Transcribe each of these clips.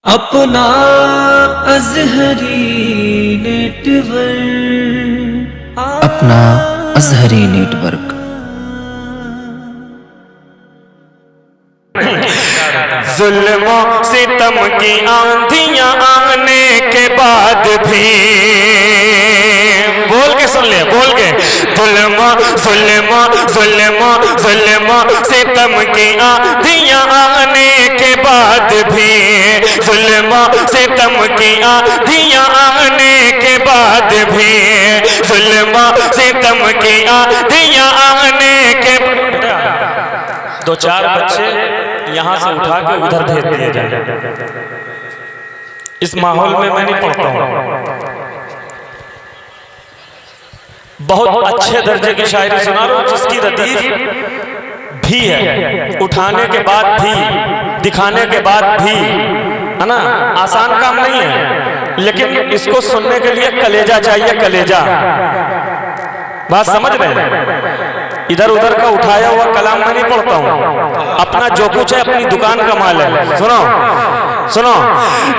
अपना अज़हरी नेटवर्क, अपना अज़हरी नेटवर्क। जुल्म सितम की आंधियां आने के बाद भी, बोल के सुन ले, बोल के, जुल्म जुल्म जुल्म जुल्म सितम की आंधियां आने के बाद भी, जुल्म सितम की आंधियां आने के बाद भी, जुल्म सितम की आंधियां आने के। दो चार बच्चे यहाँ से उठा के उधर भेज दिए जाए। इस माहौल में मैं नहीं पढ़ता हूँ। बहुत अच्छे दर्जे की शायरी सुना रहा हूँ जिसकी रदीफ भी है, उठाने के बाद भी, दिखाने के बाद भी, है ना। आसान काम नहीं है, लेकिन इसको सुनने के लिए कलेजा चाहिए, कलेजा। बात समझ रहे हैं? इधर उधर का उठाया हुआ कलाम मैं नहीं पढ़ता हूँ। अपना जो कुछ है अपनी दुकान का माल है। सुनो सुनो,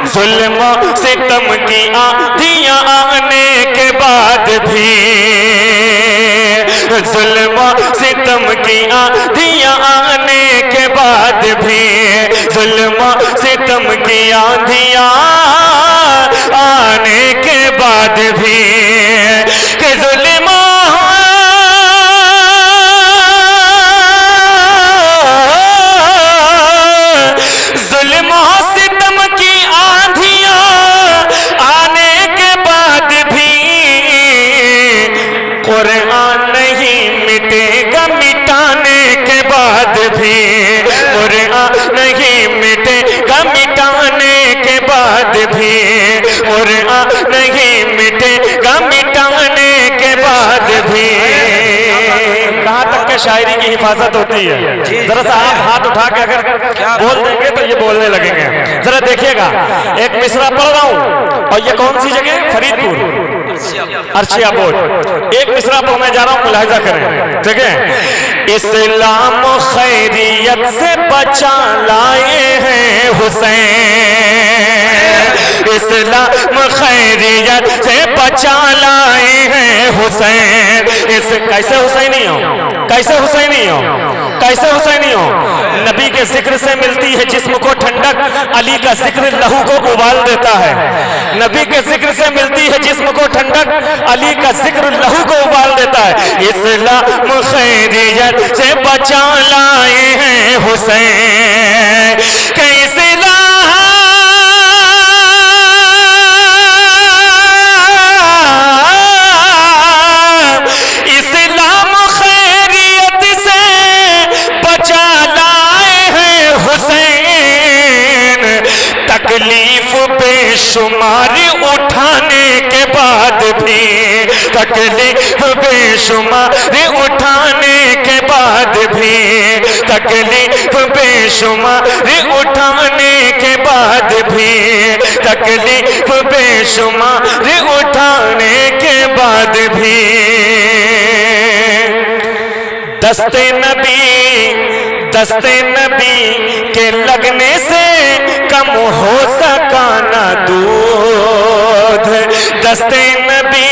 जुल्म सितम की आंधियां आने के बाद भी, जुल्म सितम की आंधियां आने के बाद भी, जुल्म सितम की आंधियां आने के बाद भी, कि जुल्म कुरान नहीं मिटेगा मिटाने के बाद भी, कुरान नहीं मिटेगा मिटाने के बाद भी, कुरान नहीं मिटेगा मिटाने के बाद भी। कहाँ तक के शायरी की हिफाजत होती है? जरा सा आप हाथ उठा के अगर बोल देंगे तो ये बोलने लगेंगे। जरा देखिएगा, एक मिसरा पढ़ रहा हूँ, और ये कौन सी जगह? फरीदपुर, अर्शिया बोर्ड। एक मिसरा पढ़ने जा रहा हूँ, मुलाहिजा करें, ठीक है। इस्लाम खैरियत से बचा लाए हैं हुसैन, इस्लाम खैरियत से बचा लाए हैं हुसैन। इस कैसे हुसैनी हो, कैसे हुसैनी हो, कैसे हुसैनी हो? नबी के जिक्र से मिलती है जिस्म को ठंडक, अली का जिक्र लहू को उबाल देता है। नबी के जिक्र से मिलती है जिस्म को ठंडक, अली का जिक्र लहू को उबाल देता है। इस्लाम खैरियत से बचा लाए हैं हुसैन, कैसे तकलीफ बेशुमार उठाने के बाद भी, तकलीफ बेशुमार उठाने के बाद भी, तकलीफ बेशुमार उठाने के बाद भी, तकलीफ बेशुमार उठाने के बाद भी, दस्ते नबी के लगने से कम हो सका ना दूध, दस्ते नबी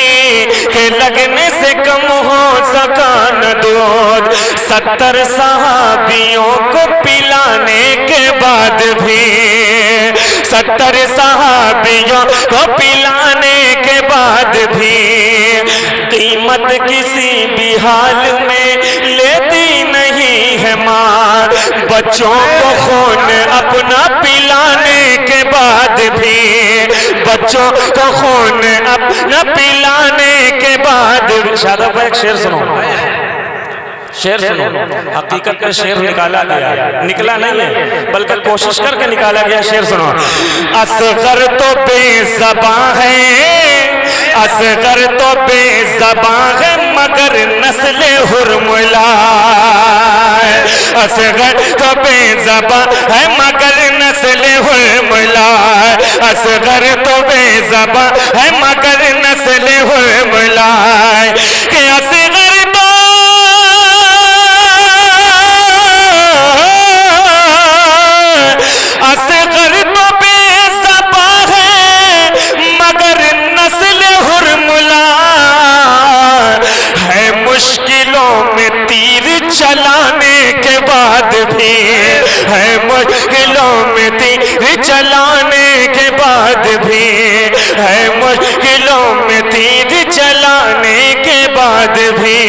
के लगने से कम हो सका न दूध। 70 सहाबियों को पिलाने के बाद भी, 70 सहाबियों को पिलाने के बाद भी, कीमत किसी भी हाल में लेती नहीं है माँ। बच्चों को खून अपना पिलाने के बाद भी, बच्चों को खून अपना पिलाने के बाद। शादाब भाई एक शेर सुनो, शेर सुनो। हकीकत में शेर निकाला गया, निकला नहीं है बल्कि कोशिश करके निकाला गया। शेर सुनो। असगर तो बेज़बां है, असगर तो बेज़बां है मगर नस्ले हुर्मुला, असगर तो बेज़बां है मगर नस्ले हुर्मुला, असगर तो बेज़बां है मगर नस्ले हुर्मुला, के असगर असगर तो बेज़बां चलाने के बाद भी है मुश्किलों में तीर चलाने के बाद भी।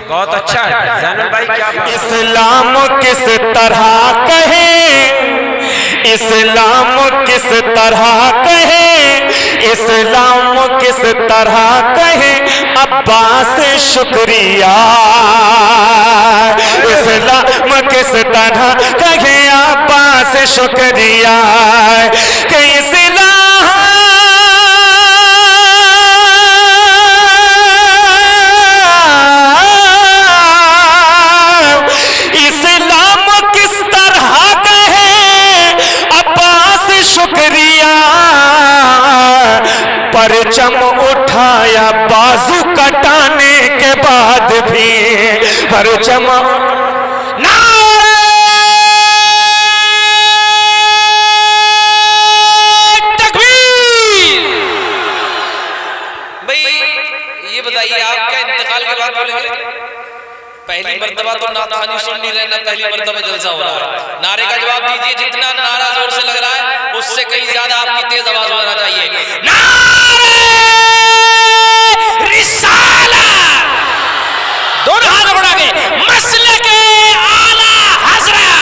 बहुत अच्छा है जैनुल भाई, क्या इस्लाम किस तरह कहे, इस्लाम किस तरह कहे, इस्लाम किस तरह कहे अब्बास शुक्रिया, इस्लाम किस तरह कहे अब्बास शुक्रिया कि इस्लाम किस तरह कहे अब्बास शुक्रिया, परचम उठाया बाजू कटाने के बाद भी, परचम तकबीर। भाई ये बताइए आपका इंतकाल के बाद बोलेंगे पहली मर्तबा तो नाथानी सुन नहीं रहे ना पहली मर्तबा जलसा हो रहा है। नारे का जवाब दीजिए, जितना नारा जोर से लग रहा है उससे कहीं ज्यादा आपकी तेज आवाज होना चाहिए। नारे रिसालत, दोनों हाथ बढ़ा के मसलके आला हज़रत,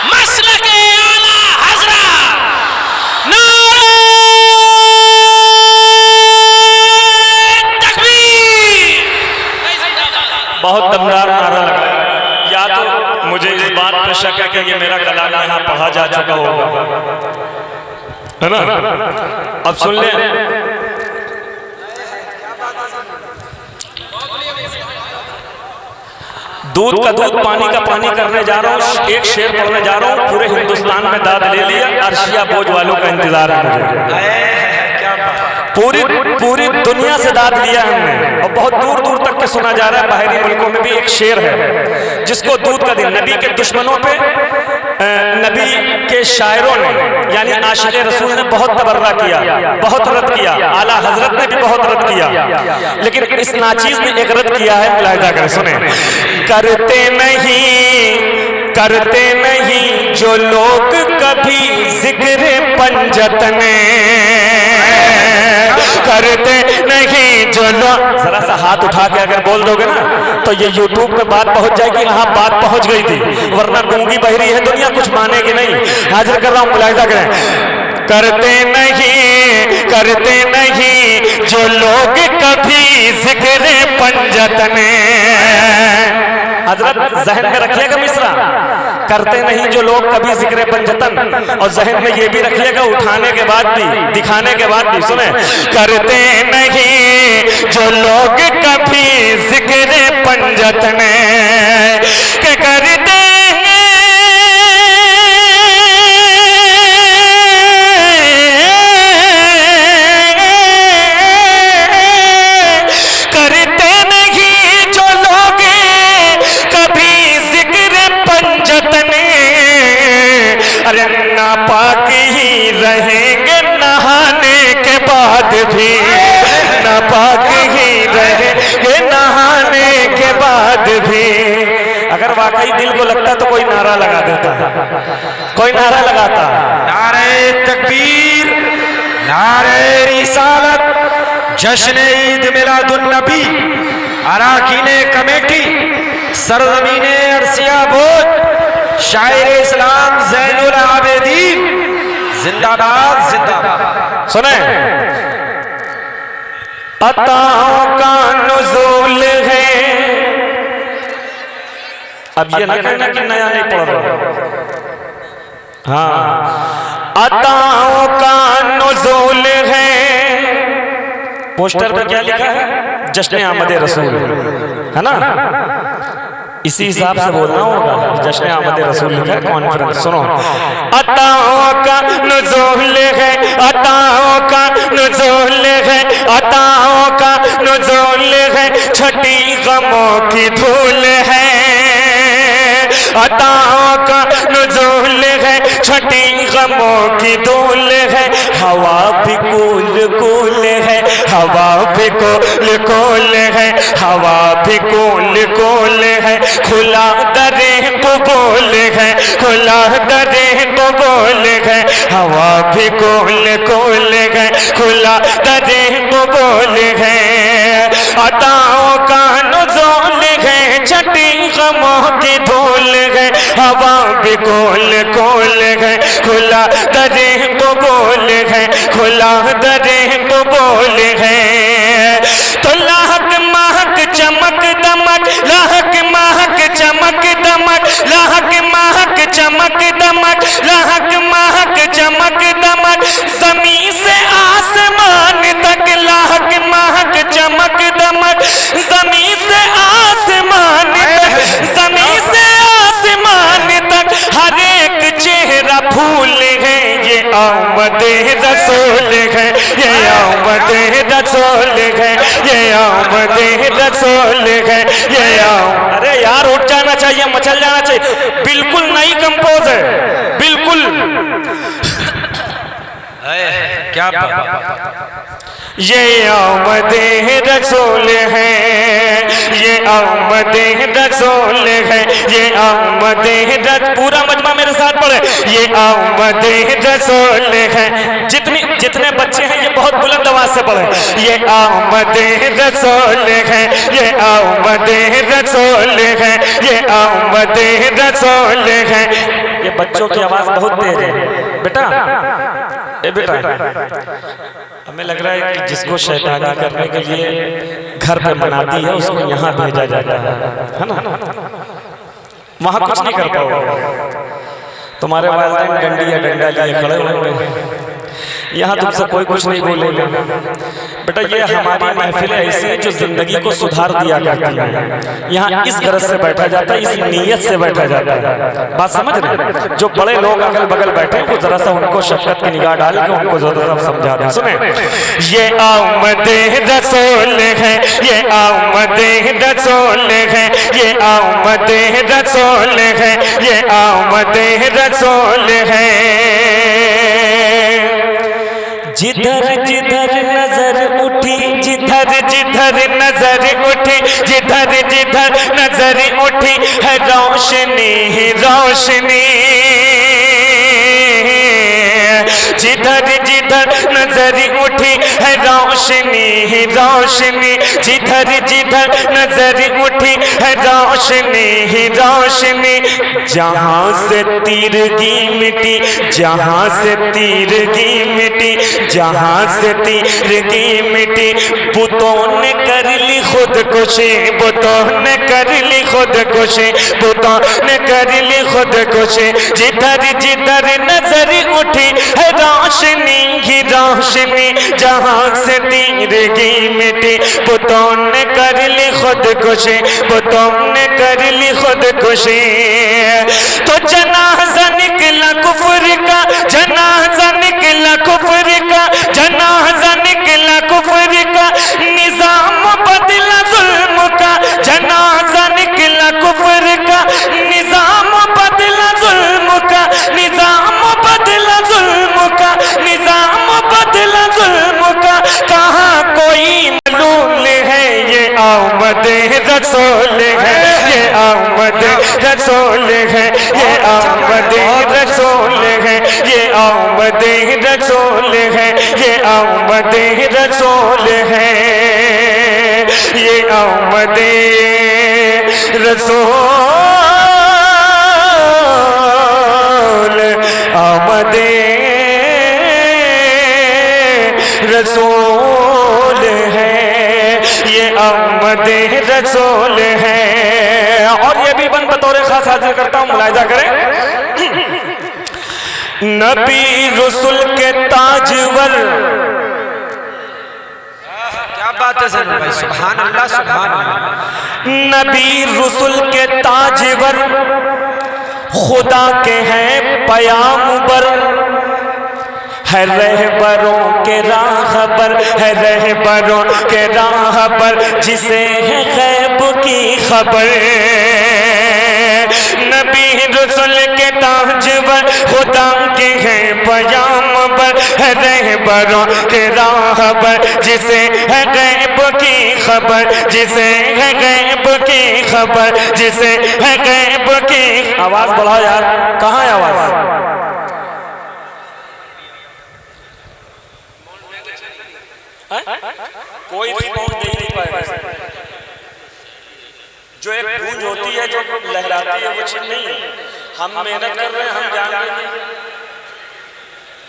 मसलके आला हज़रत, नारे तकबीर। बहुत दमदार नारा लगा। या तो मुझे इस बात पर शक है कि ये मेरा कलाम यहाँ पढ़ा जा चुका होगा, है ना? अब सुन ले, दूध का दूध पानी का पानी करने जा रहा हूँ, एक शेर पढ़ने जा रहा हूँ। पूरे हिंदुस्तान में दाद ले लिया, अर्शिया बोझ वालों का इंतजार है मुझे। पूरी दुनिया से दाद लिया हमने और बहुत दूर दूर तक के सुना जा रहा है। बाहरी मुल्कों में भी एक शेर है जिसको दूध का दिन, नबी के दुश्मनों पे नबी के शायरों ने यानी आशिक़े रसूल ने बहुत तबर्रा किया, बहुत रद्द किया, आला हजरत ने भी बहुत रद्द किया, लेकिन इस नाचीज ने एक रद्द किया है, मुलाहिजा करें, सुने। करते नहीं जो लोग कभी जिक्र पंजतने, करते नहीं जो लोग, जरा सा हाथ उठा के अगर बोल दोगे ना तो ये YouTube पे बात पहुंच जाएगी। हाँ, बात पहुंच गई थी, वरना गूंगी बहरी है दुनिया, कुछ मानेगी नहीं। हाजिर कर रहा हूं, मुलाहिजा करें। करते नहीं जो लोग कभी जिक्र पंजतने, हजरत जहन में रखिएगा मिश्रा, करते नहीं जो लोग कभी जिक्र पंजतन, और जहन में ये भी रखिएगा उठाने के बाद भी, दिखाने के बाद भी, सुने। करते नहीं जो लोग कभी जिक्र पंजतने के करते अरे नापाक ही रहेंगे नहाने के बाद भी, नापाक ही रहेंगे नहाने के बाद भी। अगर वाकई दिल को लगता तो कोई नारा लगा देता, कोई नारा लगाता। नारे तकबीर, नारे रिसालत, जश्न ईद मिलादुन नबी, अराकीने कमेटी, सरजमीने अर्सिया बोझ, शायर इस्लाम ज़ैनुल आबिदीन, जिंदाबाद जिंदाबाद। सुने, अताओं का नुज़ूल है, अब ये ना कहना कि नया नहीं पढ़ रहा। हाँ, अताओं का नुज़ूल है, पोस्टर पे क्या लिखा है? जश्न आमद रसूल, है ना? इसी हिसाब से बोलना होगा। जश्न आमद रसूल लिखा है, कॉन्फ्रेंस। सुनो, अताओं का नुज़ूल है, अताओं का नुज़ूल है, अताओं का नुज़ूल है, छठी गमों की धूल है, अताओं का नुज़ूल है, छठी गमों की धूल है, हवा भी कूल कूल है, हवा भी कोल कोल है, हवा भी कोल कोल है, खुला दरे कबूल है, खुला दरे कबूल है, हवा भी कोल कोल है, खुला दरे कबूल है, अताओं का नुज़ूल है, छठी गमों की धूल है, हवा भी कोल कोल है, खुला दरे कबूल है, खुला दरे कबूल है। तो लाहक महक चमक दमक, लाहक महक चमक दमक, लाहक महक चमक दमक, लाहक महक चमक दमक, ज़मीन से आसमान तक, लाहक महक चमक दमक, ज़मीन से आसमान तक, ज़मीन से आसमान तक, हर एक चेहरा फूल है, ये आमद रसूल है, ये आमद रसूल है, ये आमद रसूल है, ये अरे यार उठ जाना चाहिए, मचल जाना चाहिए, बिल्कुल नई कंपोज है, बिल्कुल। क्या ये आमद रसूल है, ये आमद रसूल है, ये आमद पूरा मजमा मेरे साथ पढ़े, ये आमद रसूल है। जितने बच्चे हैं ये बहुत बुलंद आवाज से पढ़े, ये आमद रसूल है, ये आमद रसूल है, ये आमद रसूल है। ये बच्चों की आवाज बहुत तेज है बेटा, ए बेटा, हमें लग रहा है कि जिसको शैतानी करने के लिए घर पे मनाती है उसको यहाँ भेजा जाता है ना, वहां कुछ नहीं कर पाओगे। तुम्हारे वालिदैन डंडी या डंडा लिए खड़े हुए, यहाँ तुमसे कोई कुछ नहीं बोलेगा। बेटा ये हमारी महफिल ऐसी है जो जिंदगी को सुधार दिया करती है। यहाँ इस गरज से बैठा जाता है, इस नीयत से बैठा जाता है। बात समझ रहे? जो बड़े लोग अगल बगल बैठे हैं वो जरा सा उनको शफकत की निगाह डाल के उनको जरा सा समझा दें। सुने, ये आमद रसूल है, ये आमद रसूल है, ये आमद रसूल है, ये आमद रसूल है। जिधर जिधर नजर उठी, जिधर जिधर नजर उठी, जिधर जिधर नजर उठी है रोशनी ही रोशनी, जिधर जिधर नजर उठी है रोशनी ही रोशनी, जिधर जिधर नजर उठी है रोशनी ही रोशनी। जहाँ से तीरगी मिटी, जहाँ से तीरगी मिटी, जहाँ से तीरगी मिटी, बुतों ने कर ली खुदकुशी, बुतों ने कर ली खुदकुशी, बुतों ने कर ली खुदकुशी। जिधर जिधर नजर उठी है रोशनी ही रोशनी, जहाँ से तीरगी मिटी, बुतों ने कर ली खुदकुशी, बुतों ने कर ली खुदकुशी। तो जनाजा निकला कुफ्र का, जनाजा निकला कुफ्र का, जनाजा निकला कुफ्र का, निजाम बदला जुल्म का, जनाजा निकला कुफ्र का, निजाम बदला जुल्म का, निजाम बदला जुल्म का, निजाम बदला जुल्म का। कहाँ कोई मलूल है, ये आमद रसूल है, ये आमद रसूल है, ये आमद रसूल है, ये आमद रसूल है, ये आमद रसूल है, ये आमद रसूल, आमद रसूल है, ये आमद रसूल है। और ये भी बन बतौर खास हाजिर करता हूं, मुलाहिजा करें। नबी रसूल के ताजवर, क्या बात है सर भाई, सुभान अल्लाह सुभान अल्लाह। नबी रसूल के ताजवर, खुदा के हैं पयामबर, है रहबरों के राह पर, है रहबरों के राह पर, जिसे है गैब की खबर। नबी रसूल के ताजवर, खुदा के हैं पयामबर, है रहबरों के राहबर, जिसे है गैब की खबर, जिसे है गैब की खबर, जिसे है गैब की। आवाज बढ़ाओ यार, कहाँ है आवाज? कोई रिस्पॉन्स दे नहीं पाएगा। जो एक गूंज होती है, जो लहराती है, वो चीज नहीं है। हम मेहनत कर रहे हैं, हम जान रहे हैं।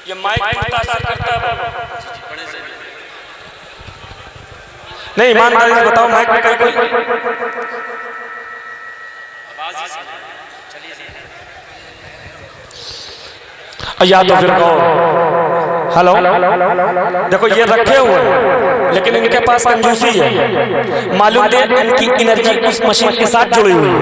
ये माइक मुतासर करता है। नहीं, ईमानदारी से बताओ, माइक में कोई या तो फिर कहो हेलो। देखो ये रखे हुए हैं, लेकिन इनके पास कंजूसी है। मालूम है इनकी एनर्जी उस मशीन के साथ जुड़ी हुई है।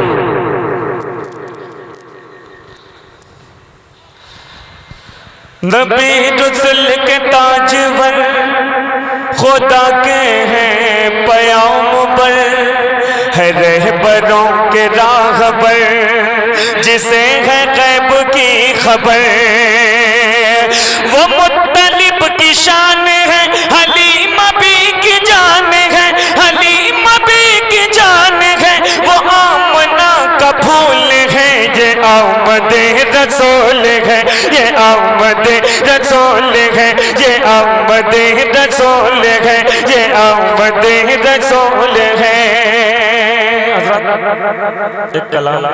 नबी रसूल के ताजवर, खुदा के हैं पैगंबर, है रहबरों के राहबर, जिसे है गैब की खबर। वो मुत्तलिब की शान है, हलीमा भी की जान है, हलीमा भी की जान है। वो आमना का फूल है, ये आमदे रसूल है, ये आमदे रसूल है, ये आमदे रसूल है, ये आमदे रसूल है। एक कलाम